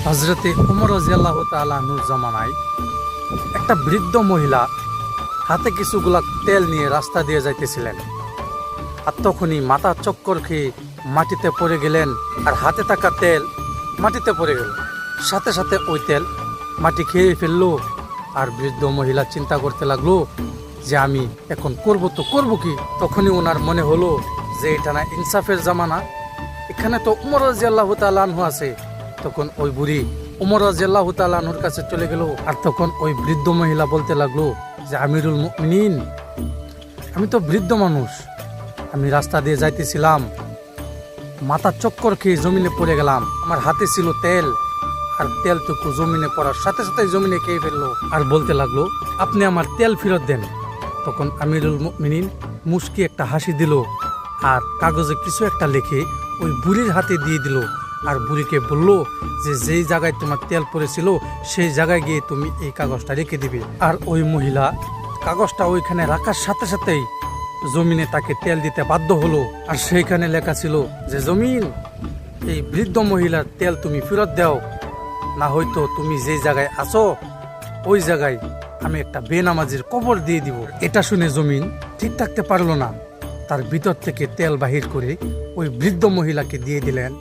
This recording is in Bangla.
হযরতে ওমর রাদিয়াল্লাহু তাআলা আনহুর জামানায় একটা বৃদ্ধ মহিলা হাতে কিছুগুলা তেল নিয়ে রাস্তা দিয়ে যাইতেছিলেন। আর তখনই মাথা চক্কর খেয়ে মাটিতে পড়ে গেলেন, আর হাতে থাকা তেল মাটিতে পড়ে গেল। সাথে সাথে ওই তেল মাটি খেয়ে ফেললো। আর বৃদ্ধ মহিলা চিন্তা করতে লাগলো যে আমি এখন করবো কি। তখনই ওনার মনে হলো যে এটা না ইনসাফের জামানা, এখানে তো ওমর রাদিয়াল্লাহু তাআলা আনহু আছে। তখন ওই বুড়ি ওমর রাদিয়াল্লাহু তাআলা আনহুর কাছে চলে গেল। আর তখন ওই বৃদ্ধ মহিলা বলতে লাগলো যে আমিরুল মুমিনিন, আমি তো বৃদ্ধ মানুষ, আমি রাস্তা দিয়ে যাইতেছিলাম, মাথা চক্কর খেয়ে জমিনে পড়ে গেলাম। আমার হাতে ছিল তেল, আর তেলটুকু জমিনে পড়ার সাথে সাথে জমিনে খেয়ে ফেললো। আর বলতে লাগলো আপনি আমার তেল ফেরত দেন। তখন আমিরুল মুমিনিন মুস্কি একটা হাসি দিল, আর কাগজে কিছু একটা লিখে ওই বুড়ির হাতে দিয়ে দিল। আর বুড়িকে বলল যে যেই জায়গায় তোমার তেল পড়েছিল সেই জায়গায় গিয়ে তুমি এই কাগজটা রেখে দিবে। আর ওই মহিলা কাগজটা ওইখানে রাখার সাথে সাথেই জমিনে তাকে তেল দিতে বাধ্য হলো। আর সেইখানে লেখা ছিল যে জমিন, এই বৃদ্ধ মহিলার তেল তুমি ফেরত দাও, না হয়তো তুমি যে জায়গায় আছো ওই জায়গায় আমি একটা বেনামাজির কবর দিয়ে দিব। এটা শুনে জমিন ঠিক থাকতে পারলো না, তার ভিতর থেকে তেল বাহির করে ওই বৃদ্ধ মহিলাকে দিয়ে দিলেন।